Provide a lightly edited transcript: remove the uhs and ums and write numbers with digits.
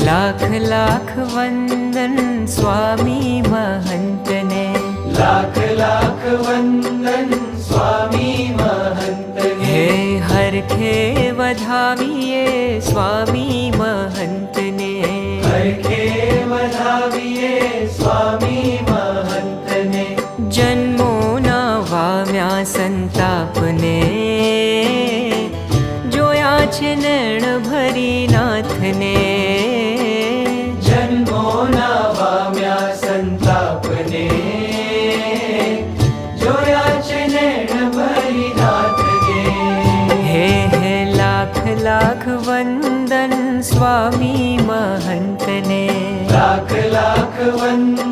લાખ લાખ વંદન સ્વામી મહંતને, લાખ લાખ વંદન સ્વામી મહંતને. હે હરખે વધાવીએ સ્વામી મહંતને, હરખે વધાવીએ સ્વામી મહંતને. જન્મોના વાવ્યા સંતાપને, જોયા છે નૈણ ભરી નાથને. જન્મોના વામ્યા સંતાપને, જોયા છે નૈણ ભરી નાથને. હે હે લાખ લાખ વંદન સ્વામી મહંતને, લાખ લાખ વંદન